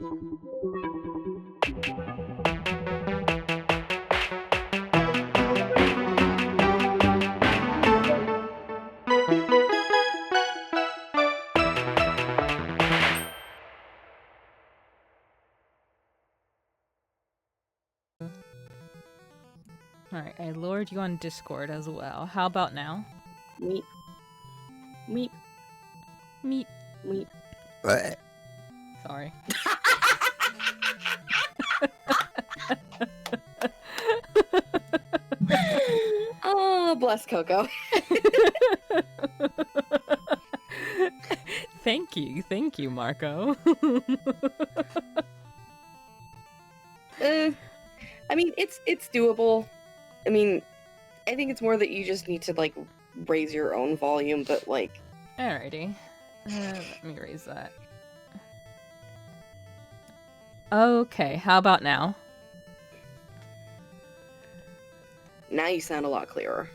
Alright, I lured you on Discord as well. How about now? Meep. Meep. Meep. Meep. Sorry. Oh, bless Coco. Thank you, Marco. I mean, it's doable. I mean, I think it's more that you just need to, like, raise your own volume, but, like... Alrighty. Let me raise that. Okay, how about now? Now you sound a lot clearer.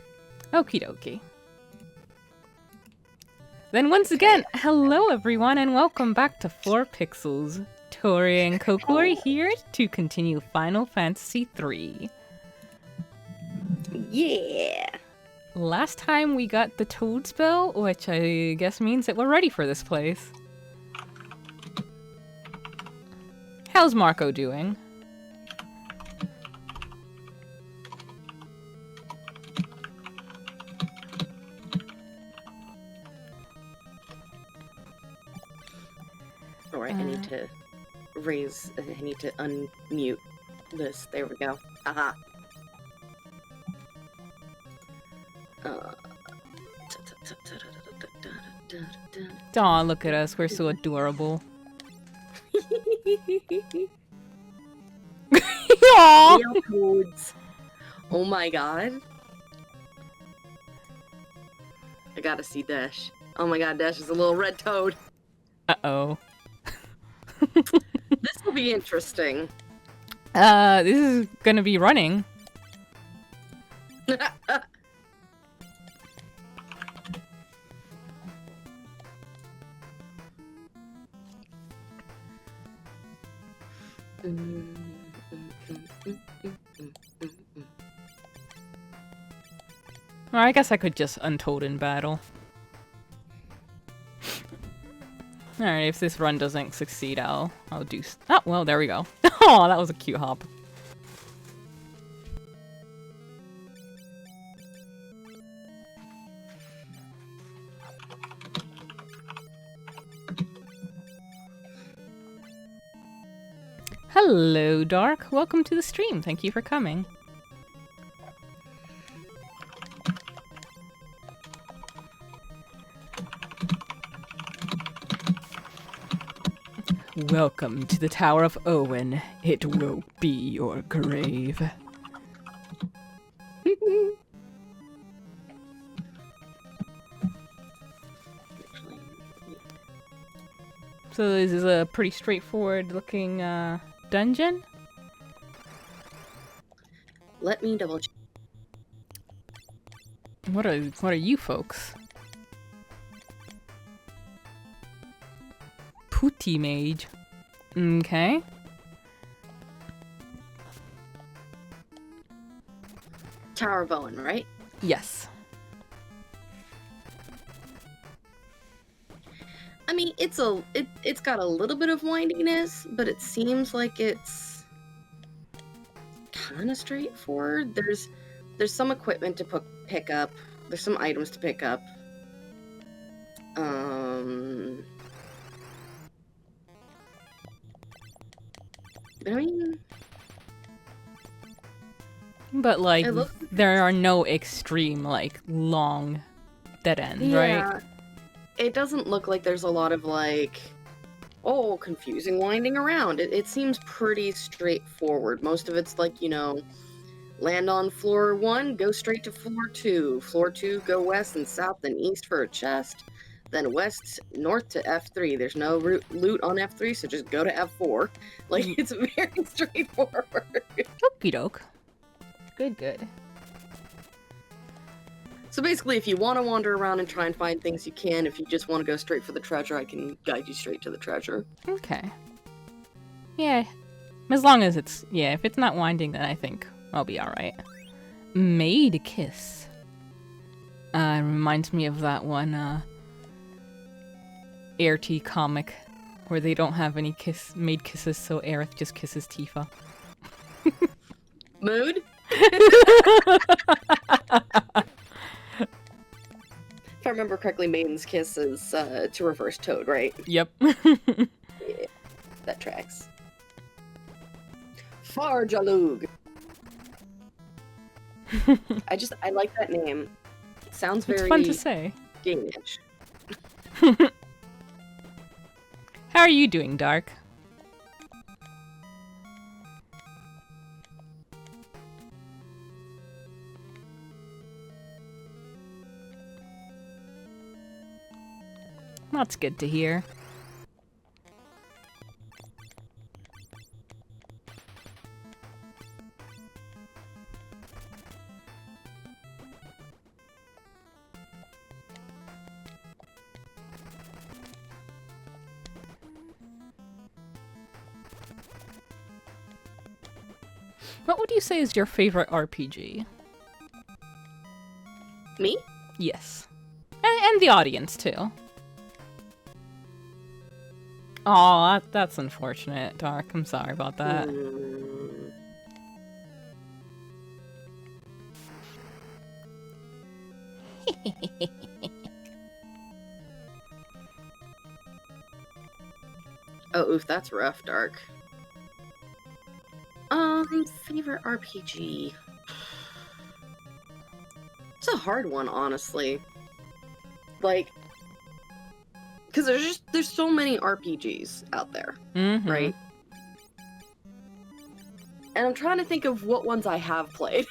Okie dokie. Then once again, hello everyone and welcome back to 4 Pixels. Tori and Coco are here to continue Final Fantasy III. Yeah! Last time we got the Toad spell, which I guess means that we're ready for this place. How's Marco doing? Alright, I need to I need to unmute this. There we go. Aha. Aw, look at us, we're so adorable. Aww. Toads. Oh my god. I gotta see Dash. Oh my god, Dash is a little red toad. Uh-oh. This will be interesting. This is gonna be running. Well, I guess I could just untoad in battle. Alright, if this run doesn't succeed, I'll do... Oh, well, there we go. Oh, that was a cute hop. Hello, Dark. Welcome to the stream. Thank you for coming. Welcome to the Tower of Owen. It will be your grave. So this is a pretty straightforward looking dungeon. Let me double check. What are you folks? Putty mage. Okay. Tower of Owen, right? Yes. I mean, it's got a little bit of windiness, but it seems like it's kind of straightforward. There's some equipment to pick up. There's some items to pick up. I mean, but like there are no extreme like long dead ends, right? It doesn't look like there's a lot of like, oh, confusing winding around. It seems pretty straightforward. Most of it's like, you know, land on floor 1, go straight to floor 2. Floor 2, go west and south and east for a chest. Then west, north to F3. There's no loot on F3, so just go to F4. Like, it's very straightforward. Okie doke. Good. So basically, if you want to wander around and try and find things, you can. If you just want to go straight for the treasure, I can guide you straight to the treasure. Okay. Yeah. As long as it's, yeah, if it's not winding, then I think I'll be alright. Maid Kiss. Reminds me of that one, Aerith comic, where they don't have any maid kisses, so Aerith just kisses Tifa. Mood? If I remember correctly, Maiden's Kiss is to reverse Toad, right? Yep. Yeah, that tracks. Farjalug. I like that name. It sounds very It's fun to say. Danish. How are you doing, Dark? That's good to hear. What would you say is your favorite RPG? Me? Yes. And the audience, too. Aw, that's unfortunate, Dark. I'm sorry about that. Oh, oof, that's rough, Dark. Favorite RPG. It's a hard one, honestly. Like, because there's so many RPGs out there, right? And I'm trying to think of what ones I have played.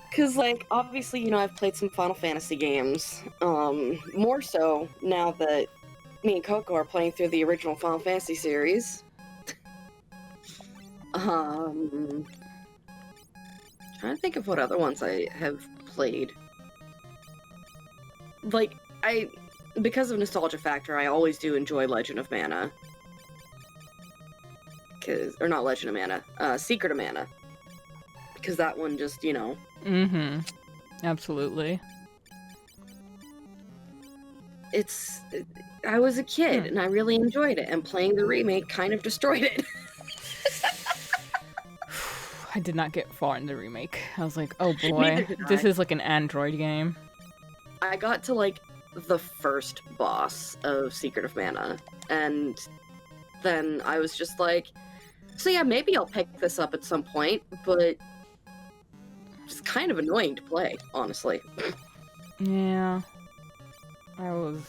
Because, like, obviously, you know, I've played some Final Fantasy games. More so now that me and Coco are playing through the original Final Fantasy series. Trying to think of what other ones I have played. Like, because of nostalgia factor, I always do enjoy Legend of Mana. Or not Legend of Mana, Secret of Mana. Because that one just, you know. Absolutely. I was a kid and I really enjoyed it, and playing the remake kind of destroyed it. I did not get far in the remake. I was like, oh boy, this is like an Android game. I got to like the first boss of Secret of Mana, and then I was just like, so yeah, maybe I'll pick this up at some point, but it's kind of annoying to play, honestly. Yeah. I was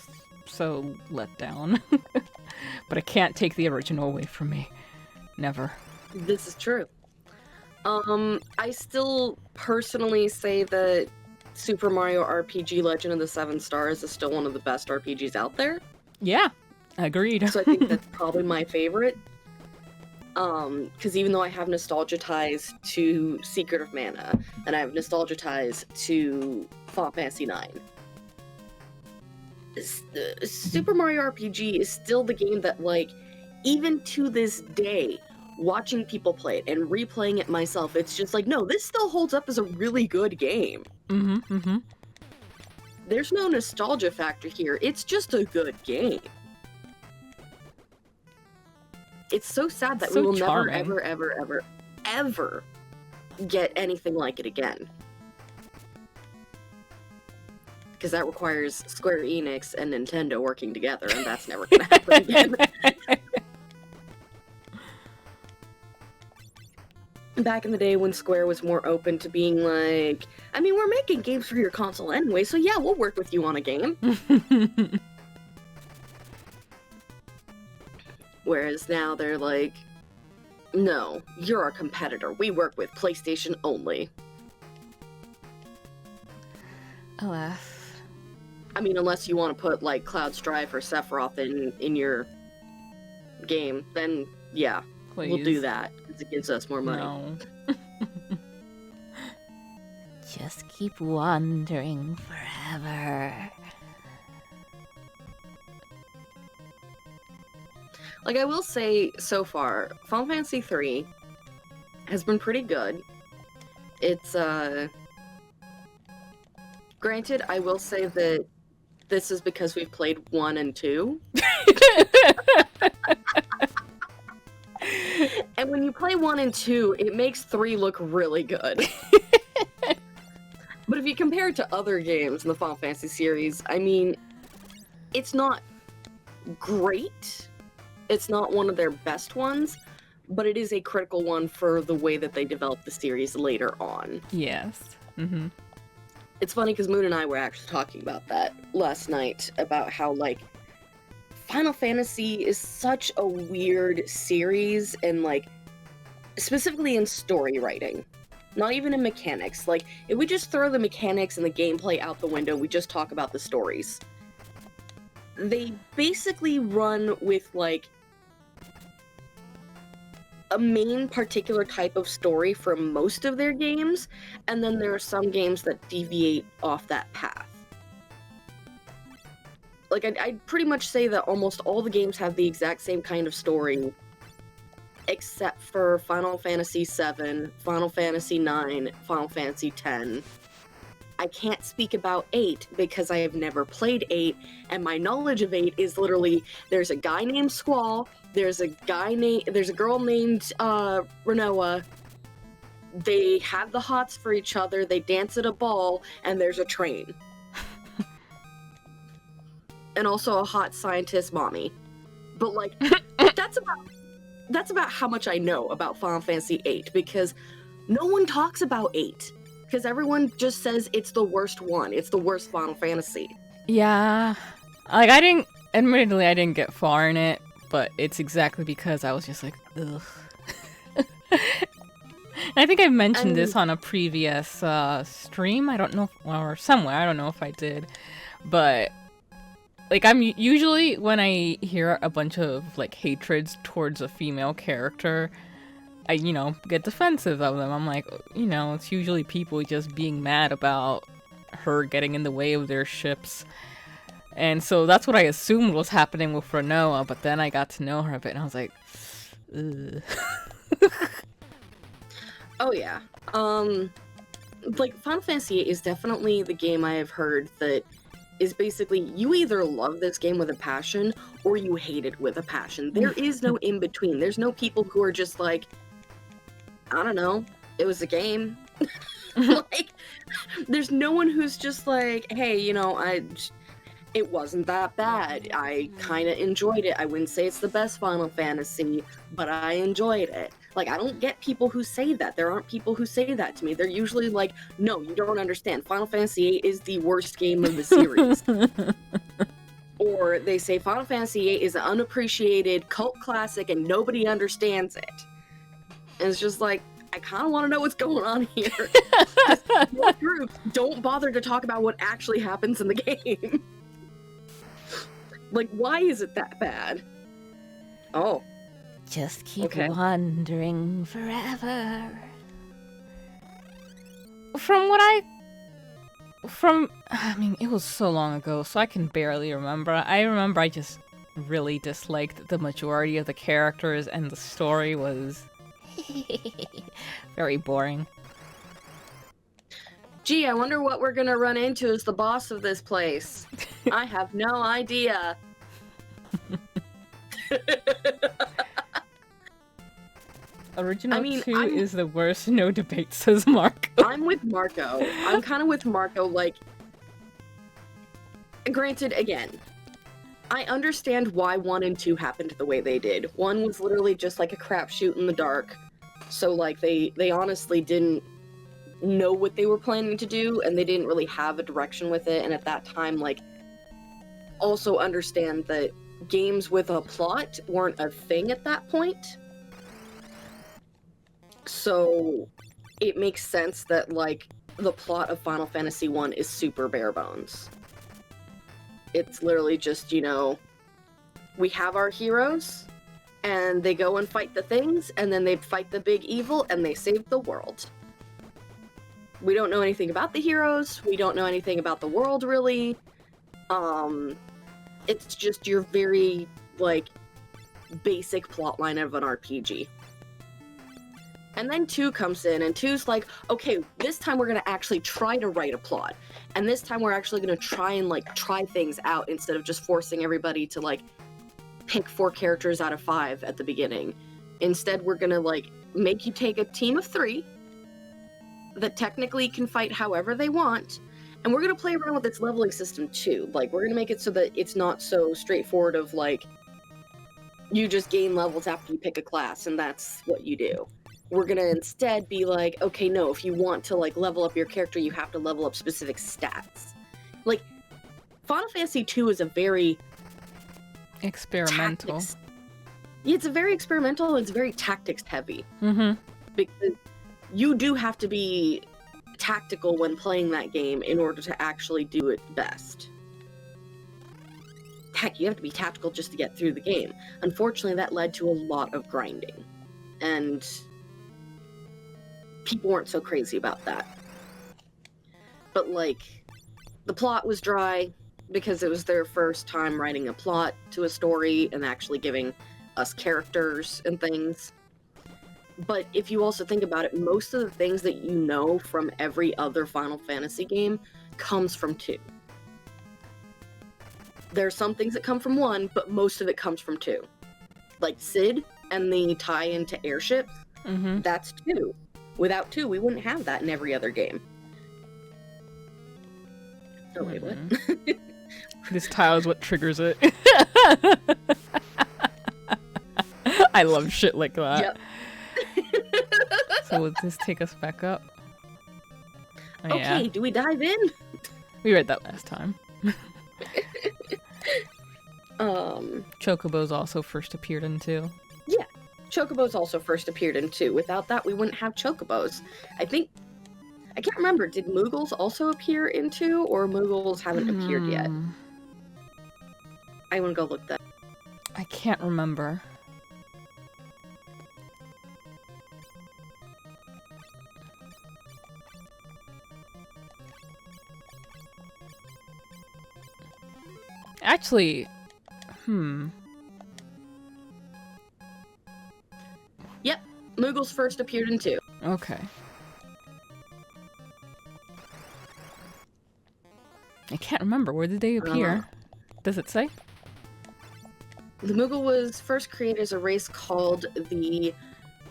so let down. But I can't take the original away from me. Never. This is true. I still personally say that Super Mario RPG Legend of the Seven Stars is still one of the best RPGs out there. Yeah, agreed. So I think that's probably my favorite. Because even though I have nostalgia ties to Secret of Mana, and I have nostalgia ties to Final Fantasy IX, Super Mario RPG is still the game that, like, even to this day, watching people play it and replaying it myself, it's just like, no, this still holds up as a really good game. There's no nostalgia factor here. It's just a good game. It's so sad that we will never, ever, ever, ever, ever get anything like it again. Because that requires Square Enix and Nintendo working together, and that's never going to happen again. Back in the day when Square was more open to being like, I mean, we're making games for your console anyway, so yeah, we'll work with you on a game. Whereas now they're like, no, you're our competitor. We work with PlayStation only. Alas. I mean, unless you want to put, like, Cloud Strife or Sephiroth in your game, then, yeah, Please. We'll do that, because it gives us more money. No. Just keep wandering forever. Like, I will say, so far, Final Fantasy III has been pretty good. It's, granted, I will say that this is because we've played 1 and 2. And when you play 1 and 2, it makes 3 look really good. But if you compare it to other games in the Final Fantasy series, I mean, it's not great. It's not one of their best ones, but it is a critical one for the way that they developed the series later on. Yes. Mm-hmm. It's funny because Moon and I were actually talking about that last night, about how, like, Final Fantasy is such a weird series, and, like, specifically in story writing. Not even in mechanics. Like, if we just throw the mechanics and the gameplay out the window, we just talk about the stories. They basically run with, like, a main particular type of story for most of their games, and then there are some games that deviate off that path. Like, I'd pretty much say that almost all the games have the exact same kind of story, except for Final Fantasy VII, Final Fantasy IX, Final Fantasy X. I can't speak about 8 because I have never played 8, and my knowledge of 8 is literally, there's a guy named Squall, there's a girl named Renoa, they have the hots for each other, they dance at a ball, and there's a train. And also a hot scientist mommy. But, like, that's about how much I know about Final Fantasy VIII, because no one talks about 8. Because everyone just says it's the worst one. It's the worst Final Fantasy. Yeah. Like, admittedly, I didn't get far in it, but it's exactly because I was just like, ugh. I think I mentioned this on a previous stream. I don't know, or somewhere. I don't know if I did. But, like, I'm usually, when I hear a bunch of, like, hatreds towards a female character, I, get defensive of them. I'm like, it's usually people just being mad about her getting in the way of their ships. And so that's what I assumed was happening with Renoa, but then I got to know her a bit, and I was like, ugh. Oh, yeah. Like, Final Fantasy VIII is definitely the game I have heard that is basically, you either love this game with a passion, or you hate it with a passion. There is no in-between. There's no people who are just like, I don't know, it was a game. Like, there's no one who's just like, hey, it wasn't that bad. I kind of enjoyed it. I wouldn't say it's the best Final Fantasy, but I enjoyed it. Like, I don't get people who say that. There aren't people who say that to me. They're usually like, no, you don't understand. Final Fantasy VIII is the worst game of the series. Or they say Final Fantasy VIII is an unappreciated cult classic and nobody understands it. And it's just like, I kind of want to know what's going on here. Most groups don't bother to talk about what actually happens in the game. Like, why is it that bad? Oh. Just keep Okay. wandering forever. I mean, it was so long ago, so I can barely remember. I remember I just really disliked the majority of the characters, and the story was very boring. Gee, I wonder what we're gonna run into as the boss of this place. I have no idea. Original I mean, 2 is the worst, no debate, says Mark. I'm with Marco. I'm kind of with Marco, like... Granted, again, I understand why 1 and 2 happened the way they did. 1 was literally just like a crapshoot in the dark. So, like, they honestly didn't know what they were planning to do, and they didn't really have a direction with it, and at that time, like, also understand that games with a plot weren't a thing at that point. So, it makes sense that, like, the plot of Final Fantasy I is super bare bones. It's literally just, we have our heroes, and they go and fight the things, and then they fight the big evil, and they save the world. We don't know anything about the heroes, we don't know anything about the world, really. It's just your very, like, basic plotline of an RPG. And then 2 comes in, and 2's like, okay, this time we're gonna actually try to write a plot. And this time we're actually gonna try and, like, try things out instead of just forcing everybody to, like, pick 4 characters out of 5 at the beginning. Instead, we're gonna, like, make you take a team of 3 that technically can fight however they want, and we're gonna play around with this leveling system too. Like, we're gonna make it so that it's not so straightforward of, like, you just gain levels after you pick a class, and that's what you do. We're gonna instead be like, okay, no, if you want to, like, level up your character, you have to level up specific stats. Like, Final Fantasy II is a very experimental. It's a very experimental, it's very tactics heavy. Mm-hmm. Because you do have to be tactical when playing that game in order to actually do it best. Heck, you have to be tactical just to get through the game. Unfortunately, that led to a lot of grinding. And people weren't so crazy about that. But, like, the plot was dry because it was their first time writing a plot to a story and actually giving us characters and things. But if you also think about it, most of the things that you know from every other Final Fantasy game comes from 2. There are some things that come from 1, but most of it comes from 2. Like Cid and the tie-in to airships, that's 2. Without 2, we wouldn't have that in every other game. Oh, wait, what? This tile is what triggers it. I love shit like that. Yep. So will this take us back up? Oh, Okay, yeah. do we dive in? We read that last time. Chocobos also first appeared in 2. Yeah, Chocobos also first appeared in 2. Without that, we wouldn't have Chocobos. I can't remember, did Moogles also appear in 2, or Moogles haven't appeared yet? I want to go look that. I can't remember. Actually, Yep, Moogles first appeared in 2. Okay. I can't remember. Where did they appear? Does it say? The Moogle was first created as a race called the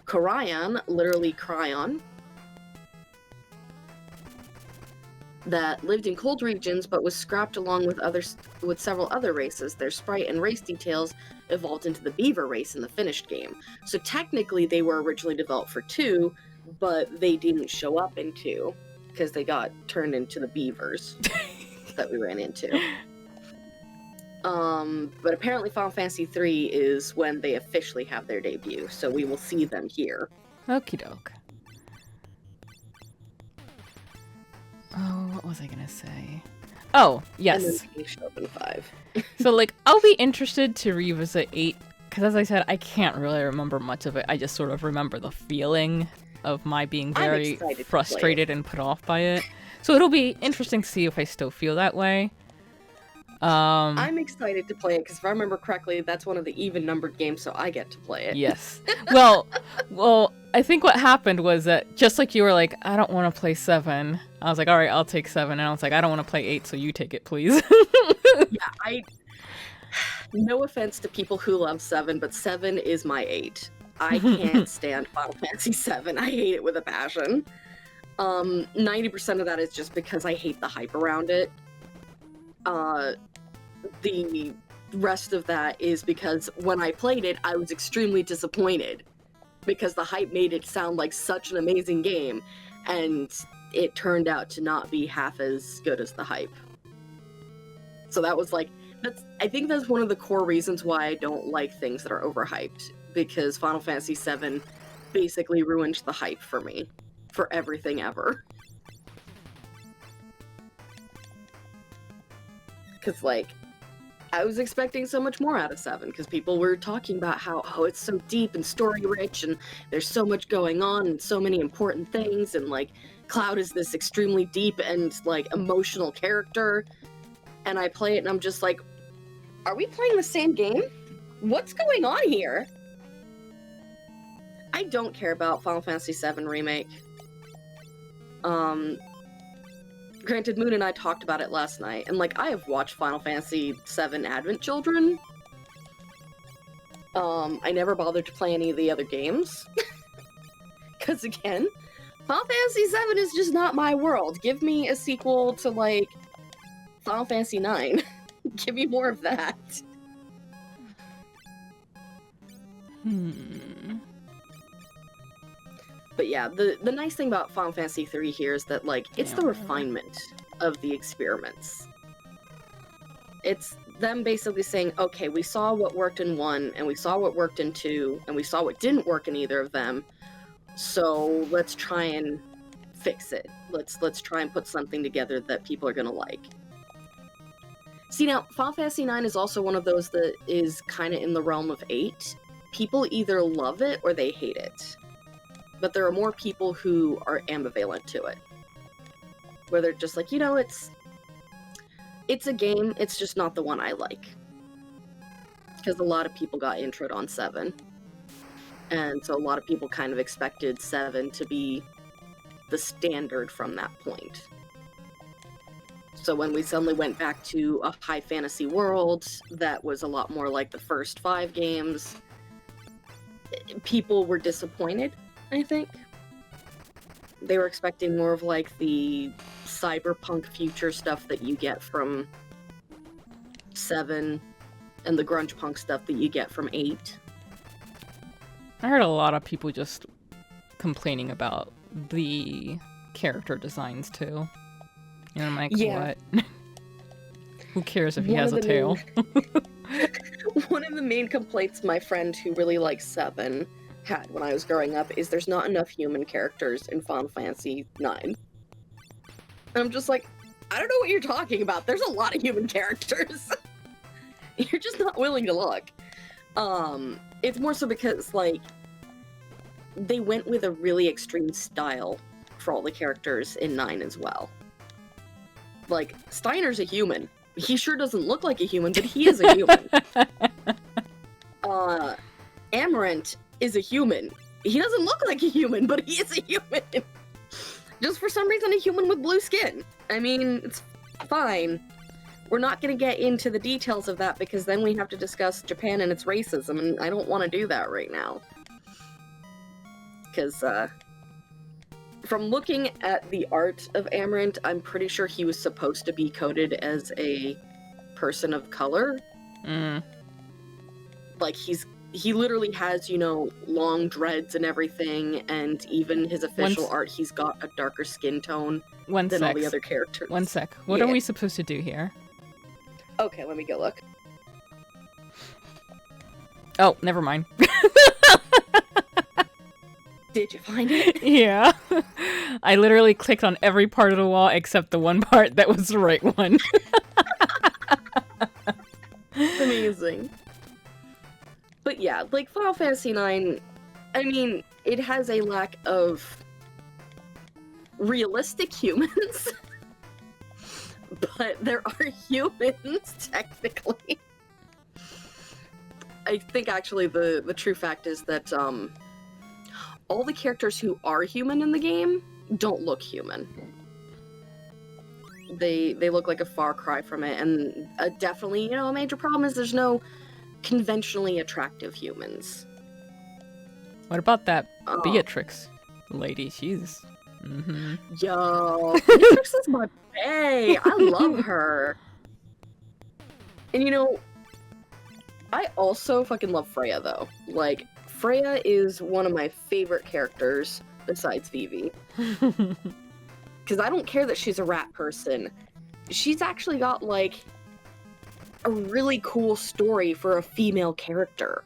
Cryon, literally Cryon, that lived in cold regions but was scrapped along with several other races. Their sprite and race details evolved into the Beaver race in the finished game. So technically they were originally developed for 2, but they didn't show up in 2 because they got turned into the Beavers that we ran into. But apparently Final Fantasy III is when they officially have their debut, so we will see them here. Okie doke. Oh, what was I gonna say? Oh, yes. And then they show up in 5. So, like, I'll be interested to revisit 8, because as I said, I can't really remember much of it. I just sort of remember the feeling of my being very frustrated and put off by it. So it'll be interesting to see if I still feel that way. I'm excited to play it, because if I remember correctly, that's one of the even-numbered games, so I get to play it. Yes. Well, I think what happened was that, just like you were like, I don't want to play 7, I was like, alright, I'll take 7, and I was like, I don't want to play 8, so you take it, please. Yeah, no offense to people who love 7, but 7 is my 8. I can't stand Final Fantasy 7. I hate it with a passion. 90% of that is just because I hate the hype around it. The rest of that is because when I played it, I was extremely disappointed because the hype made it sound like such an amazing game, and it turned out to not be half as good as the hype. So that was like, I think that's one of the core reasons why I don't like things that are overhyped, because Final Fantasy VII basically ruined the hype for me, for everything ever. Because, like, I was expecting so much more out of 7, because people were talking about how, oh, it's so deep and story-rich, and there's so much going on, and so many important things, and, like, Cloud is this extremely deep and, like, emotional character, and I play it, and I'm just like, are we playing the same game? What's going on here? I don't care about Final Fantasy VII Remake. Granted, Moon and I talked about it last night, and, like, I have watched Final Fantasy VII Advent Children. I never bothered to play any of the other games. Because, again, Final Fantasy VII is just not my world. Give me a sequel to, like, Final Fantasy IX. Give me more of that. But yeah, the nice thing about Final Fantasy III here is that, like, it's the refinement of the experiments. It's them basically saying, okay, we saw what worked in 1, and we saw what worked in 2, and we saw what didn't work in either of them, so let's try and fix it. Let's try and put something together that people are gonna like. See, now, Final Fantasy IX is also one of those that is kind of in the realm of 8. People either love it or they hate it. But there are more people who are ambivalent to it. Where they're just like, you know, it's a game, it's just not the one I like. Because a lot of people got introed on 7. And so a lot of people kind of expected 7 to be the standard from that point. So when we suddenly went back to a high fantasy world that was a lot more like the first 5 games, people were disappointed, I think. They were expecting more of, like, the cyberpunk future stuff that you get from 7 and the grunge punk stuff that you get from 8. I heard a lot of people just complaining about the character designs too. And I'm like, Yeah. what? Who cares if he has a tail? One of the main complaints my friend who really likes 7 had when I was growing up is there's not enough human characters in Final Fantasy IX. And I'm just like, I don't know what you're talking about. There's a lot of human characters. You're just not willing to look. It's more so because, like, they went with a really extreme style for all the characters in 9 as well. Like, Steiner's a human. He sure doesn't look like a human, but he is a human. Amarant is a human. He doesn't look like a human, but he is a human. Just for some reason a human with blue skin. I mean, it's fine. We're not going to get into the details of that because then we have to discuss Japan and its racism, and I don't want to do that right now. Because, from looking at the art of Amarant, I'm pretty sure he was supposed to be coded as a person of color. Like, he literally has, you know, long dreads and everything, and even his official art, he's got a darker skin tone than all the other characters. One sec. What are we supposed to do here? Okay, let me go look. Oh, never mind. Did you find it? Yeah. I literally clicked on every part of the wall except the one part that was the right one. Amazing. But yeah, like, Final Fantasy IX, I mean, it has a lack of realistic humans. But there are humans, technically. I think, actually, the true fact is that, all the characters who are human in the game don't look human. They look like a far cry from it, and definitely, you know, a major problem is there's no conventionally attractive humans. What about that Beatrix lady? She's... Yo, Beatrix is my bae. I love her. And, you know, I also fucking love Freya, though. Like, Freya is one of my favorite characters besides Vivi. Because I don't care that she's a rat person. She's actually got, like, a really cool story for a female character.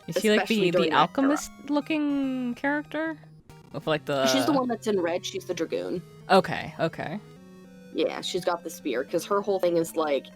Is she like the alchemist-looking character? With like the... She's the one that's in red. She's the dragoon. Okay. Yeah, she's got the spear, because her whole thing is, like,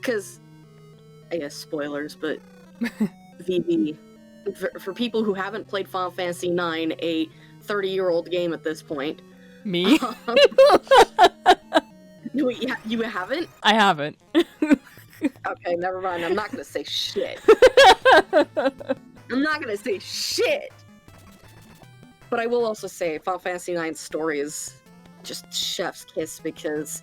because I guess spoilers, but VB for people who haven't played Final Fantasy IX, a 30-year-old game at this point. Me? You haven't? I haven't. Okay, never mind. I'm not gonna say shit. I'm not gonna say shit. But I will also say Final Fantasy IX's story is just chef's kiss because